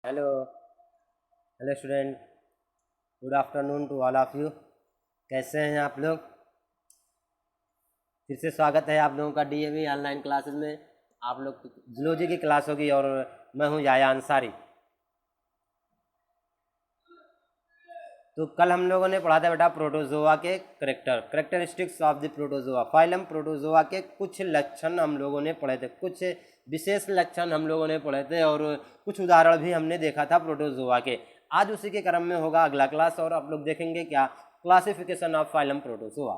Hello hello student, good afternoon to all of you. कैसे हैं आप लोग? फिर से स्वागत है आप लोगों का डीएवी ऑनलाइन क्लासेस में। आप लोग जूलॉजी की क्लास होगी और मैं हूं याया अंसारी। तो कल हम लोगों ने पढ़ा था बेटा प्रोटोजोआ के characteristics of the protozoa, phylum protozoa के कुछ लक्षण हम लोगों ने पढ़े थे, कुछ विशेष लक्षण हम लोगों ने पढ़े थे और कुछ उदाहरण भी हमने देखा था प्रोटोजोआ के। आज उसी के क्रम में होगा अगला क्लास और आप लोग देखेंगे क्या क्लासिफिकेशन ऑफ फाइलम प्रोटोजोआ।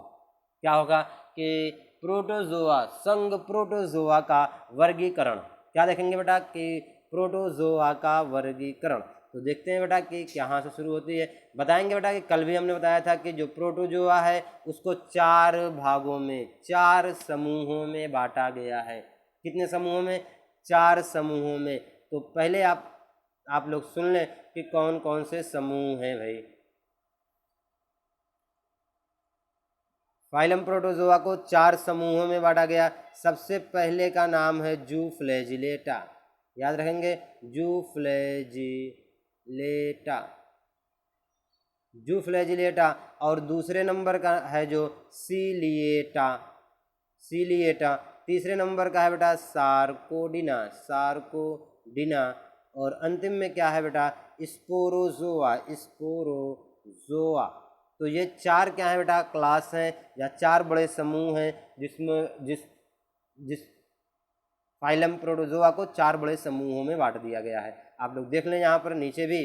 क्या होगा कि प्रोटोजोआ, संघ प्रोटोजोआ का वर्गीकरण। क्या देखेंगे बेटा कि प्रोटोजोआ का वर्गीकरण। तो देखते हैं बेटा कि कहाँ से शुरू होती है। बताएंगे बेटा कि कल भी हमने बताया था कि जो प्रोटोजोआ है उसको 4 भागों में, 4 समूहों में बांटा गया है। कितने समूहों में? 4 समूहों में। तो पहले आप लोग सुन लें कि कौन कौन से समूह हैं भाई। फाइलम प्रोटोजोआ को 4 समूहों में बांटा गया। सबसे पहले का नाम है जूफ्लैजिलेटा। याद रखेंगे, जूफ्लैजिलेटा, जूफ्लैजिलेटा। और दूसरे नंबर का है जो सीलिएटा, सीलिएटा। तीसरे नंबर का है बेटा सार्कोडिना, सार्कोडिना। और अंतिम में क्या है बेटा? Sporozoa, Sporozoa. तो ये 4 क्या है बेटा? क्लास हैं या 4 बड़े समूह हैं जिसमें जिस फाइलम प्रोटोजोआ को 4 बड़े समूहों में बांट दिया गया है। आप लोग देख लें, यहाँ पर नीचे भी,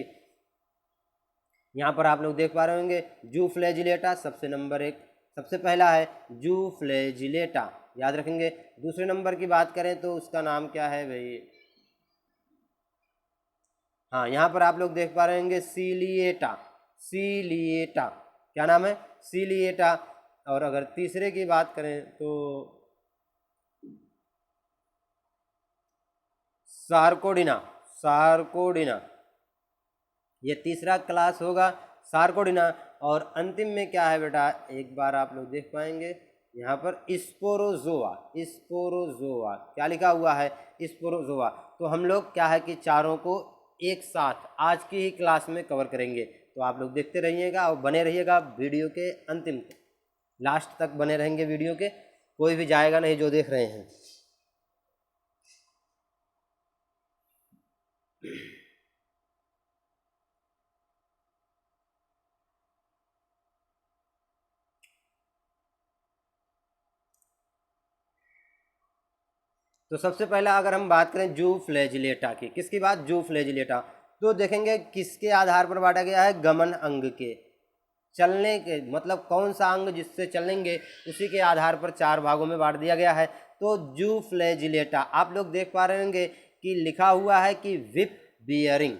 यहाँ पर आप लोग देख पा रहे होंगे जूफ्लैजिलेटा सबसे नंबर 1, सबसे पहला है जूफ्लैजिलेटा। याद रखेंगे। दूसरे नंबर की बात करें तो उसका नाम क्या है भाई? हाँ, यहाँ पर आप लोग देख पा रहे होंगे सीलिएटा, सीलिएटा। क्या नाम है? सीलिएटा। और अगर तीसरे की बात करें तो सार्कोडिना, सार्कोडिना। ये तीसरा क्लास होगा सार्कोडिना। और अंतिम में क्या है बेटा? एक बार आप लोग देख पाएंगे यहाँ पर स्पोरोजोआ, स्पोरोजोआ। क्या लिखा हुआ है? स्पोरोजोआ। तो हम लोग क्या है कि चारों को एक साथ आज की ही क्लास में कवर करेंगे। तो आप लोग देखते रहिएगा और बने रहिएगा वीडियो के अंतिम तक, लास्ट तक बने रहेंगे वीडियो के, कोई भी जाएगा नहीं जो देख रहे हैं। तो सबसे पहला अगर हम बात करें जूफ्लैजिलेटा की, किसकी बात? जूफ्लैजिलेटा। तो देखेंगे किसके आधार पर बांटा गया है? गमन अंग के, चलने के, मतलब कौन सा अंग जिससे चलेंगे उसी के आधार पर 4 भागों में बांट दिया गया है। तो जूफ्लैजिलेटा आप लोग देख पा रहे होंगे कि लिखा हुआ है कि विप बियरिंग।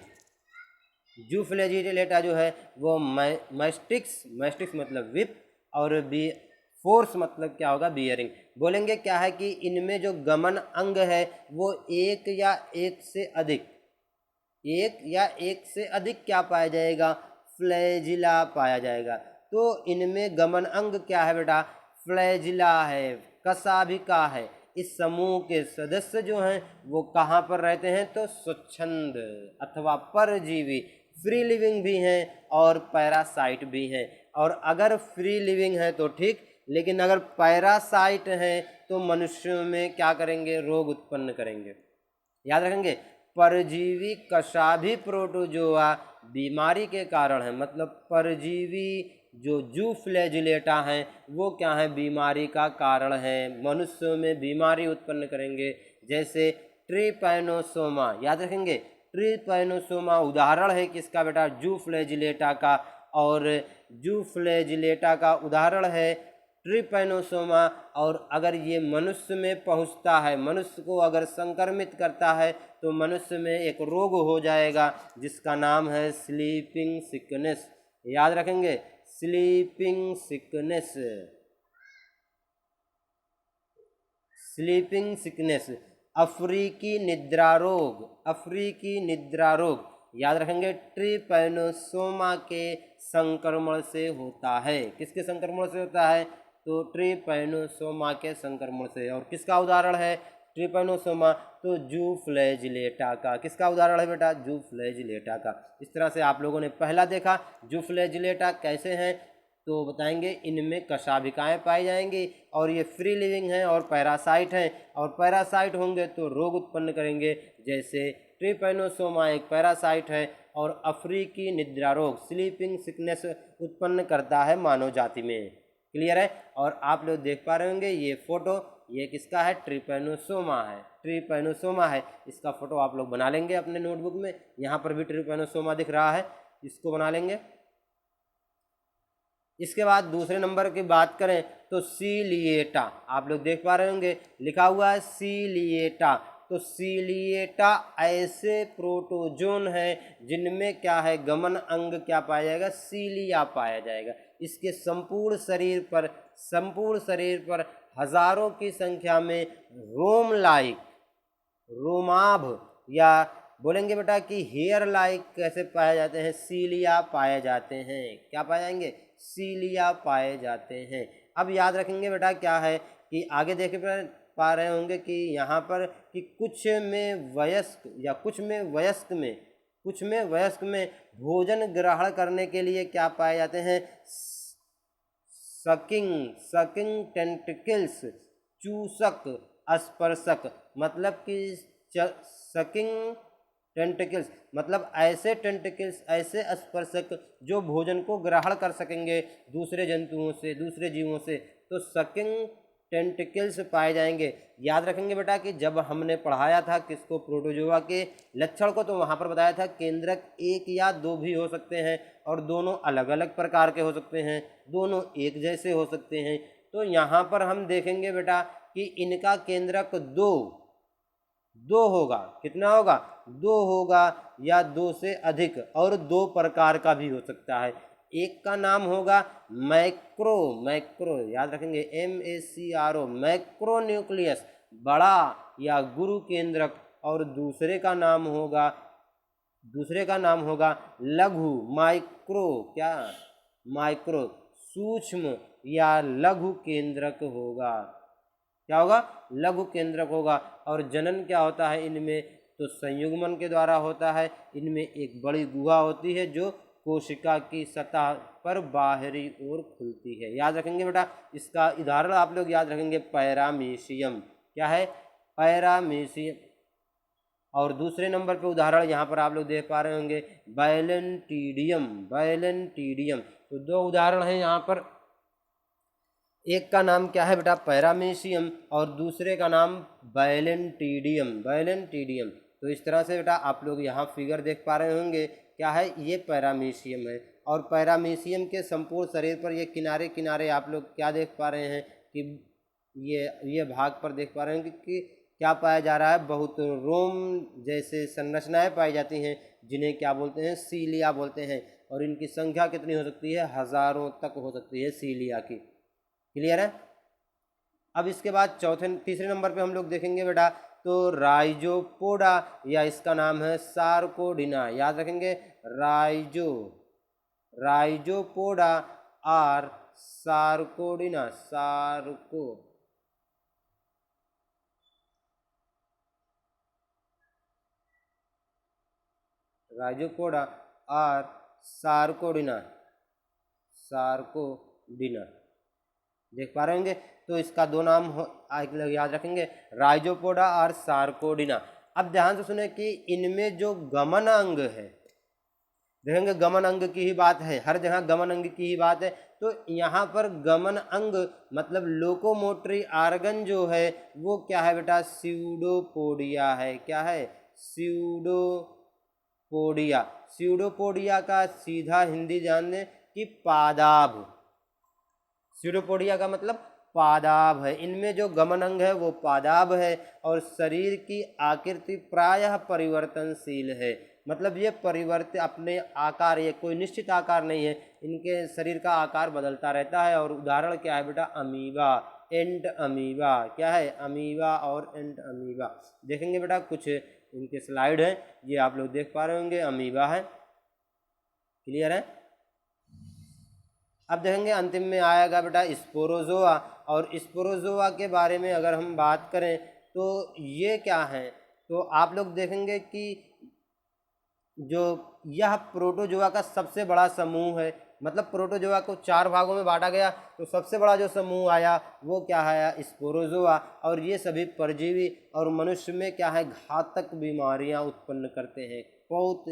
जूफ्लैजिलेटा जो है वो मैस्टिक्स, मैस्टिक्स मतलब विप, और बी फोर्स मतलब क्या होगा? बियरिंग। बोलेंगे क्या है कि इनमें जो गमन अंग है वो एक या एक से अधिक, एक या एक से अधिक क्या पाया जाएगा? फ्लैजिला पाया जाएगा। तो इनमें गमन अंग क्या है बेटा? फ्लैजिला है, कशाभिका है। इस समूह के सदस्य जो हैं वो कहाँ पर रहते हैं? तो स्वच्छंद अथवा परजीवी, फ्री लिविंग भी हैं और पैरासाइट भी हैं। और अगर फ्री लिविंग है तो ठीक, लेकिन अगर पैरासाइट हैं तो मनुष्यों में क्या करेंगे? रोग उत्पन्न करेंगे। याद रखेंगे, परजीवी कशाभी प्रोटोजोआ बीमारी के कारण है, मतलब परजीवी जो जूफ्लैजिलेटा हैं वो क्या है? बीमारी का कारण है, मनुष्यों में बीमारी उत्पन्न करेंगे। जैसे ट्रिपैनोसोमा, याद रखेंगे, ट्रिपैनोसोमा उदाहरण है किसका बेटा? जूफ्लैजिलेटा का। और जूफ्लैजिलेटा का उदाहरण है ट्रिपैनोसोमा। और अगर ये मनुष्य में पहुंचता है, मनुष्य को अगर संक्रमित करता है तो मनुष्य में एक रोग हो जाएगा जिसका नाम है स्लीपिंग सिकनेस। याद रखेंगे, स्लीपिंग सिकनेस, स्लीपिंग सिकनेस। अफ्रीकी निद्रा रोग, अफ्रीकी निद्रा रोग। याद रखेंगे, ट्रिपैनोसोमा के संक्रमण से होता है। किसके संक्रमण से होता है? तो ट्रिपैनोसोमा के संक्रमण से। और किसका उदाहरण है? ट्रिपैनोसोमा, तो जू फ्लैजिलेटा का। किसका उदाहरण है बेटा? जू फ्लैजिलेटा का। इस तरह से आप लोगों ने पहला देखा जू फ्लैजिलेटा कैसे हैं, तो बताएंगे इनमें कशाभिकाएँ पाई जाएंगी और ये फ्री लिविंग हैं और पैरासाइट हैं, और पैरासाइट होंगे तो रोग उत्पन्न करेंगे। जैसे ट्रिपैनोसोमा एक पैरासाइट है और अफ्रीकी निद्रा रोग स्लीपिंग सिकनेस उत्पन्न करता है मानव जाति में। क्लियर है? और आप लोग देख पा रहे होंगे ये फोटो, ये किसका है? ट्रिपैनोसोमा है, ट्रिपैनोसोमा है। इसका फोटो आप लोग बना लेंगे अपने नोटबुक में। यहाँ पर भी ट्रिपैनोसोमा दिख रहा है, इसको बना लेंगे। इसके बाद दूसरे नंबर की बात करें तो सीलिएटा, आप लोग देख पा रहे होंगे लिखा हुआ है सीलिएटा। तो सीलिएटा ऐसे प्रोटोजोन है जिनमें क्या है? गमन अंग क्या पाया जाएगा? सीलिया पाया जाएगा। इसके संपूर्ण शरीर पर हजारों की संख्या में रोम लाइक, रोमाभ या बोलेंगे बेटा कि हेयर लाइक कैसे पाए जाते हैं? सीलिया पाए जाते हैं। क्या पाए जाएंगे? सीलिया पाए जाते हैं। अब याद रखेंगे बेटा क्या है कि आगे देख पा रहे होंगे कि यहाँ पर कि कुछ में वयस्क में भोजन ग्रहण करने के लिए क्या पाए जाते हैं? सकिंग टेंटिकल्स, चूसक स्पर्शक, मतलब कि सकिंग टेंटिकल्स मतलब ऐसे टेंटिकल्स, ऐसे स्पर्शक जो भोजन को ग्रहण कर सकेंगे दूसरे जंतुओं से, दूसरे जीवों से, तो सकिंग टेंटिकल्स पाए जाएंगे। याद रखेंगे बेटा कि जब हमने पढ़ाया था किसको? प्रोटोजोआ के लक्षण को, तो वहाँ पर बताया था केंद्रक एक या दो भी हो सकते हैं और दोनों अलग अलग प्रकार के हो सकते हैं, दोनों एक जैसे हो सकते हैं। तो यहाँ पर हम देखेंगे बेटा कि इनका केंद्रक दो होगा। कितना होगा? दो होगा या दो से अधिक, और दो प्रकार का भी हो सकता है। एक का नाम होगा मैक्रो, याद रखेंगे MACRO, मैक्रो न्यूक्लियस, बड़ा या गुरु केंद्रक, और दूसरे का नाम होगा लघु, माइक्रो, क्या? माइक्रो, सूक्ष्म या लघु केंद्रक होगा। क्या होगा? लघु केंद्रक होगा। और जनन क्या होता है इनमें? तो संयुग्मन के द्वारा होता है। इनमें एक बड़ी गुहा होती है जो कोशिका की सतह पर बाहरी ओर खुलती है। याद रखेंगे बेटा, इसका उदाहरण आप लोग याद रखेंगे पैरामीशियम। क्या है? पैरामीशियम। और दूसरे नंबर पे उदाहरण यहाँ पर आप लोग देख पा रहे होंगे बैलेंटीडियम। तो दो उदाहरण हैं यहाँ पर, एक का नाम क्या है बेटा? पैरामीशियम, और दूसरे का नाम बैलेंटीडियम। तो इस तरह से बेटा आप लोग यहाँ फिगर देख पा रहे होंगे, क्या है? ये पैरामीशियम है, और पैरामीशियम के संपूर्ण शरीर पर ये किनारे किनारे आप लोग क्या देख पा रहे हैं कि ये भाग पर देख पा रहे हैं कि क्या पाया जा रहा है? बहुत रोम जैसे संरचनाएं पाई जाती हैं जिन्हें क्या बोलते हैं? सीलिया बोलते हैं। और इनकी संख्या कितनी हो सकती है? हजारों तक हो सकती है सीलिया की। क्लियर है? अब इसके बाद तीसरे नंबर पे हम लोग देखेंगे बेटा तो राइजोपोडा, या इसका नाम है सार्कोडिना। याद रखेंगे राइजोपोडा और सार्कोडिना, राइजोपोडा और सार्कोडिना देख पा रहे होंगे। तो इसका दो नाम याद रखेंगे, राइजोपोडा और सार्कोडिना। अब ध्यान से सुने कि इनमें जो गमन अंग है, देखेंगे गमन अंग की ही बात है, हर जगह गमन अंग की ही बात है। तो यहाँ पर गमन अंग मतलब लोकोमोटरी आर्गन जो है वो क्या है बेटा? स्यूडोपोडिया है। क्या है? स्यूडोपोडिया का सीधा हिंदी जान लें कि पादाभ। स्यूडोपोडिया का मतलब पादाभ है। इनमें जो गमन अंग है वो पादाभ है, और शरीर की आकृति प्रायः परिवर्तनशील है। मतलब ये परिवर्तित अपने आकार, ये कोई निश्चित आकार नहीं है, इनके शरीर का आकार बदलता रहता है। और उदाहरण क्या है बेटा? अमीबा, एंट अमीबा। क्या है? अमीबा और एंट अमीबा। देखेंगे बेटा कुछ इनके स्लाइड हैं, ये आप लोग देख पा रहे होंगे, अमीबा है। क्लियर है? अब देखेंगे अंतिम में आएगा बेटा स्पोरोजोआ। और स्पोरोजोआ के बारे में अगर हम बात करें तो ये क्या है, तो आप लोग देखेंगे कि जो यह प्रोटोजोआ का सबसे बड़ा समूह है, मतलब प्रोटोजोआ को 4 भागों में बांटा गया, तो सबसे बड़ा जो समूह आया वो क्या आया, स्पोरोजोआ। और ये सभी परजीवी और मनुष्य में क्या है, घातक बीमारियां उत्पन्न करते हैं, बहुत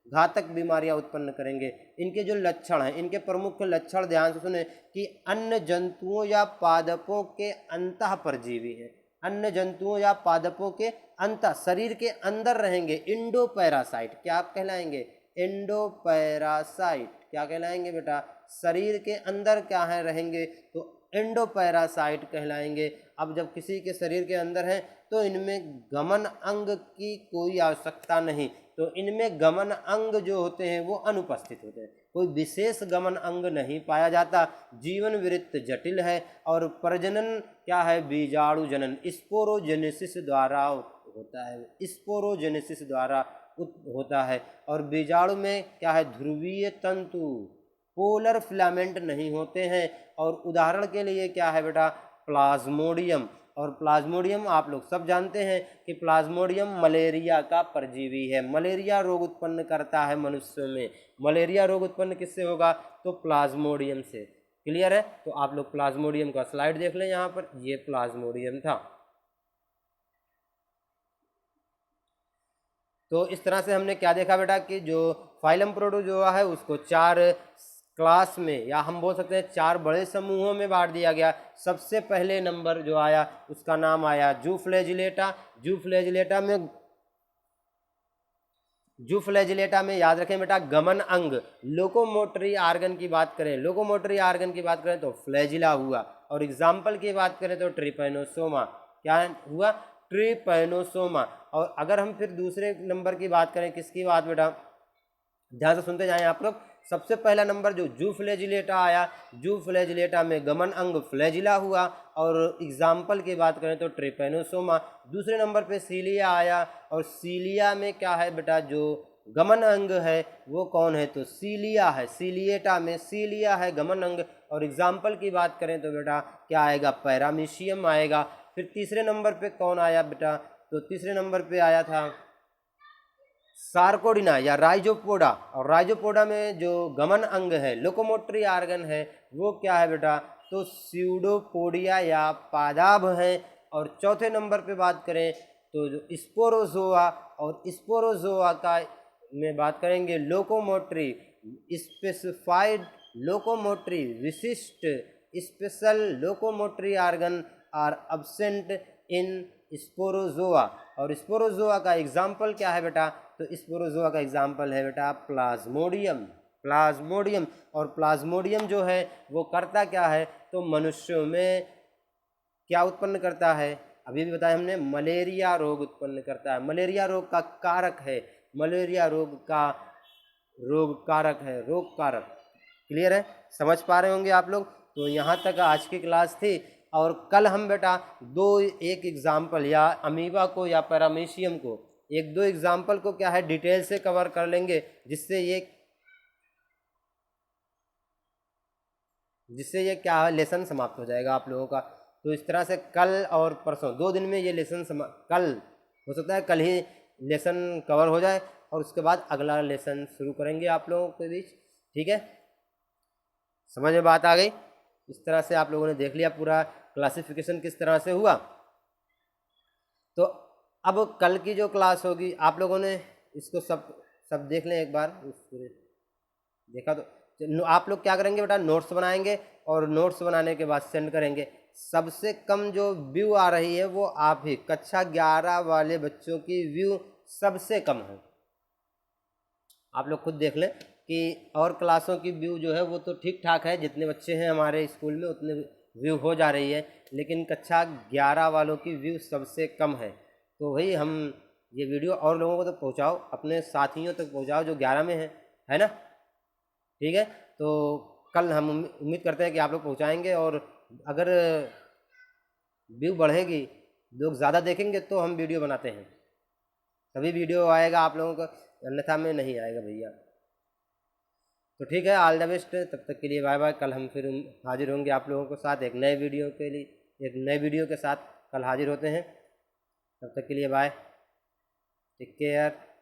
घातक बीमारियां उत्पन्न करेंगे। इनके जो लक्षण हैं, इनके प्रमुख लक्षण ध्यान से सुने कि अन्य जंतुओं या पादपों के अंतः परजीवी हैं, अन्य जंतुओं या पादपों के अंत शरीर के अंदर रहेंगे, इंडोपैरासाइट क्या कहलाएंगे, इंडोपैरासाइट क्या कहलाएंगे बेटा, शरीर के अंदर क्या है रहेंगे, तो इंडोपैरासाइट कहलाएंगे। अब जब किसी के शरीर के अंदर है तो इनमें गमन अंग की कोई आवश्यकता नहीं, तो इनमें गमन अंग जो होते हैं वो अनुपस्थित होते हैं, कोई विशेष गमन अंग नहीं पाया जाता। जीवन वृत्त जटिल है और प्रजनन क्या है, बीजाणु जनन स्पोरोजेनेसिस द्वारा होता है, स्पोरोजेनेसिस द्वारा होता है। और बीजाणु में क्या है, ध्रुवीय तंतु पोलर फिलामेंट नहीं होते हैं। और उदाहरण के लिए क्या है बेटा, प्लाज्मोडियम। और प्लाज्मोडियम आप लोग सब जानते हैं कि प्लाज्मोडियम मलेरिया का परजीवी है, मलेरिया रोग उत्पन्न करता है मनुष्य में। मलेरिया रोग उत्पन्न किससे होगा, तो प्लाज्मोडियम से। क्लियर है, तो आप लोग प्लाज्मोडियम का स्लाइड देख लें, यहाँ पर ये प्लाज्मोडियम था। तो इस तरह से हमने क्या देखा बेटा कि जो फाइलम प्रोटोजोआ है उसको 4 क्लास में, या हम बोल सकते हैं 4 बड़े समूहों में बांट दिया गया। सबसे पहले नंबर जो आया उसका नाम आया जूफ्लैजिलेटा। जूफ्लैजिलेटा में याद रखें बेटा, गमन अंग, लोकोमोटरी आर्गन की बात करें, लोकोमोटरी आर्गन की बात करें तो फ्लैजिला हुआ। और एग्जाम्पल की बात करें तो ट्रिपैनोसोमा, क्या हुआ, ट्रिपैनोसोमा। और अगर हम फिर दूसरे नंबर की बात करें, किसकी बात बेटा, ध्यान से सुनते जाएं आप लोग। सबसे पहला नंबर जो जूफ्लैजिलेटा आया, जूफ्लैजिलेटा में गमन अंग फ्लैजिला हुआ। और एग्जाम्पल की बात करें तो ट्रिपैनोसोमा। दूसरे नंबर पे सीलिया आया, और सीलिया में क्या है बेटा, जो गमन अंग है वो कौन है, तो सीलिया है। सीलिएटा में सीलिया है गमन अंग। और एग्जाम्पल की बात करें तो बेटा क्या आएगा, पैरामीशियम आएगा। फिर तीसरे नंबर पे कौन आया बेटा, तो तीसरे नंबर पे आया था सार्कोडिना या राइजोपोडा। और राइजोपोडा में जो गमन अंग है, लोकोमोटरी आर्गन है, वो क्या है बेटा, तो स्यूडोपोडिया या पादाभ है। और चौथे नंबर पे बात करें तो जो स्पोरोजोआ, और स्पोरोजोआ का में बात करेंगे लोकोमोटरी, स्पेसिफाइड लोकोमोटरी, विशिष्ट special locomotory organ are absent in sporozoa. और स्पोरोजोआ का एग्जाम्पल क्या है बेटा, तो स्पोरोजोआ का एग्जाम्पल है बेटा प्लाज्मोडियम। प्लाज्मोडियम, और प्लाज्मोडियम जो है वो करता क्या है, तो मनुष्यों में क्या उत्पन्न करता है, अभी भी बताया हमने, मलेरिया रोग उत्पन्न करता है। मलेरिया रोग का कारक है, मलेरिया रोग का रोग कारक है, रोग कारक। क्लियर है, समझ पा रहे होंगे आप लोग। तो यहाँ तक आज की क्लास थी। और कल हम बेटा एक एग्जाम्पल या अमीबा को या पैरामीशियम को, 1-2 एग्जाम्पल को क्या है डिटेल से कवर कर लेंगे, जिससे ये क्या है, लेसन समाप्त हो जाएगा आप लोगों का। तो इस तरह से कल और परसों 2 दिन में ये लेसन कल हो सकता है कल ही लेसन कवर हो जाए, और उसके बाद अगला लेसन शुरू करेंगे आप लोगों के बीच। ठीक है, समझ में बात आ गई। इस तरह से आप लोगों ने देख लिया पूरा क्लासिफिकेशन किस तरह से हुआ। तो अब कल की जो क्लास होगी आप लोगों ने इसको सब देख लें एक बार। देखा तो आप लोग क्या करेंगे बेटा, नोट्स बनाएंगे, और नोट्स बनाने के बाद सेंड करेंगे। सबसे कम जो व्यू आ रही है वो आप ही, कक्षा 11 वाले बच्चों की व्यू सबसे कम है। आप लोग खुद देख लें कि और क्लासों की व्यू जो है वो तो ठीक ठाक है, जितने बच्चे हैं हमारे स्कूल में उतने व्यू हो जा रही है, लेकिन कक्षा 11 वालों की व्यू सबसे कम है। तो भाई हम ये वीडियो और लोगों को तो पहुंचाओ, अपने साथियों तक पहुंचाओ जो 11 में है ना। ठीक है, तो कल हम उम्मीद करते हैं कि आप लोग पहुंचाएंगे, और अगर व्यू बढ़ेगी, लोग ज़्यादा देखेंगे तो हम वीडियो बनाते हैं, तभी वीडियो आएगा आप लोगों का, अन्यथा में नहीं आएगा भैया। तो ठीक है, ऑल द बेस्ट, तब तक के लिए बाय बाय। कल हम फिर हाजिर होंगे आप लोगों के साथ एक नए वीडियो के साथ कल हाजिर होते हैं। तब तक के लिए बाय, टेक केयर।